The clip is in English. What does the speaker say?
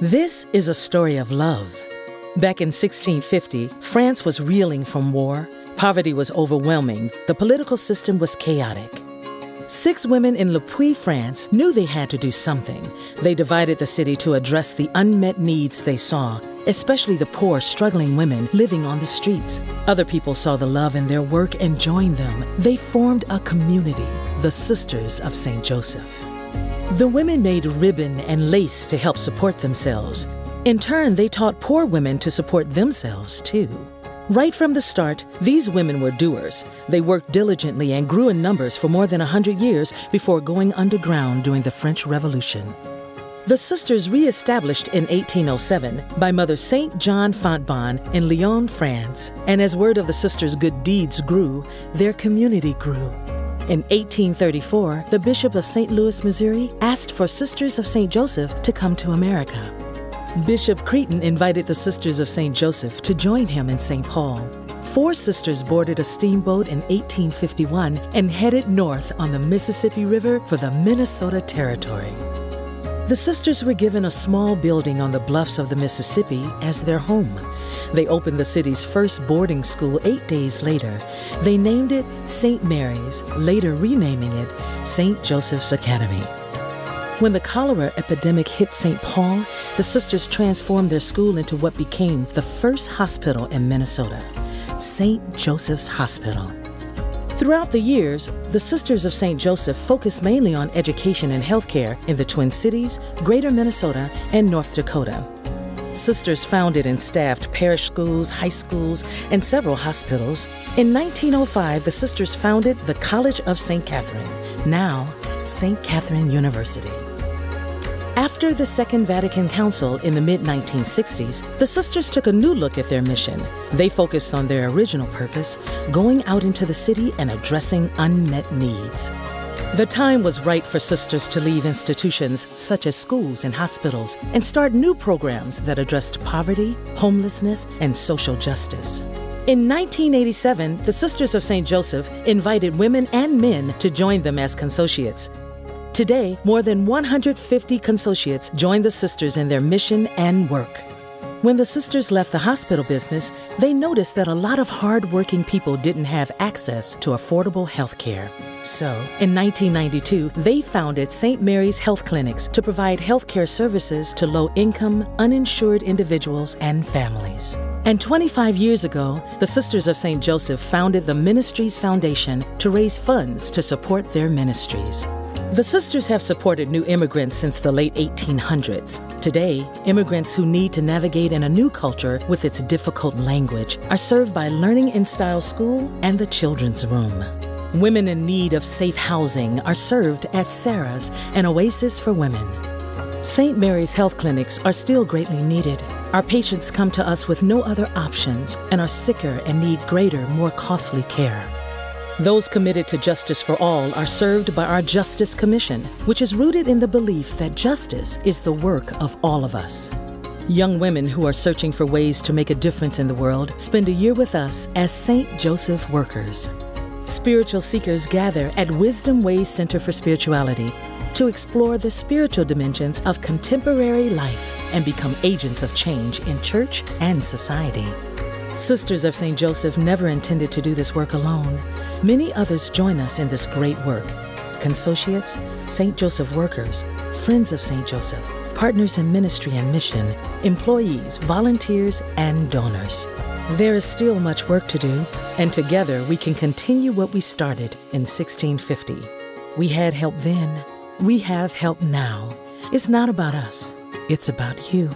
This is a story of love. Back in 1650, France was reeling from war. Poverty was overwhelming. The political system was chaotic. 6 women in Le Puy, France, knew they had to do something. They divided the city to address the unmet needs they saw, especially the poor, struggling women living on the streets. Other people saw the love in their work and joined them. They formed a community, the Sisters of St. Joseph. The women made ribbon and lace to help support themselves. In turn, they taught poor women to support themselves, too. Right from the start, these women were doers. They worked diligently and grew in numbers for more than 100 years before going underground during the French Revolution. The sisters re-established in 1807 by Mother Saint John Fontbonne in Lyon, France. And as word of the sisters' good deeds grew, their community grew. In 1834, the Bishop of St. Louis, Missouri, asked for Sisters of St. Joseph to come to America. Bishop Cretin invited the Sisters of St. Joseph to join him in St. Paul. 4 sisters boarded a steamboat in 1851 and headed north on the Mississippi River for the Minnesota Territory. The sisters were given a small building on the bluffs of the Mississippi as their home. They opened the city's first boarding school 8 days later. They named it St. Mary's, later renaming it St. Joseph's Academy. When the cholera epidemic hit St. Paul, the sisters transformed their school into what became the first hospital in Minnesota, St. Joseph's Hospital. Throughout the years, the Sisters of St. Joseph focused mainly on education and healthcare in the Twin Cities, Greater Minnesota, and North Dakota. Sisters founded and staffed parish schools, high schools, and several hospitals. In 1905, the sisters founded the College of St. Catherine, now St. Catherine University. After the Second Vatican Council in the mid-1960s, the sisters took a new look at their mission. They focused on their original purpose, going out into the city and addressing unmet needs. The time was right for sisters to leave institutions such as schools and hospitals and start new programs that addressed poverty, homelessness, and social justice. In 1987, the Sisters of St. Joseph invited women and men to join them as consociates. Today, more than 150 consociates join the sisters in their mission and work. When the sisters left the hospital business, they noticed that a lot of hard-working people didn't have access to affordable health care. So, in 1992, they founded St. Mary's Health Clinics to provide health care services to low-income, uninsured individuals and families. And 25 years ago, the Sisters of St. Joseph founded the Ministries Foundation to raise funds to support their ministries. The sisters have supported new immigrants since the late 1800s. Today, immigrants who need to navigate in a new culture with its difficult language are served by Learning in Style School and the Children's Room. Women in need of safe housing are served at Sarah's, an oasis for women. St. Mary's Health Clinics are still greatly needed. Our patients come to us with no other options and are sicker and need greater, more costly care. Those committed to justice for all are served by our Justice Commission, which is rooted in the belief that justice is the work of all of us. Young women who are searching for ways to make a difference in the world spend a year with us as St. Joseph workers. Spiritual seekers gather at Wisdom Way Center for Spirituality to explore the spiritual dimensions of contemporary life and become agents of change in church and society. Sisters of St. Joseph never intended to do this work alone. Many others join us in this great work. Consociates, St. Joseph workers, friends of St. Joseph, partners in ministry and mission, employees, volunteers, and donors. There is still much work to do, and together we can continue what we started in 1650. We had help then. We have help now. It's not about us. It's about you.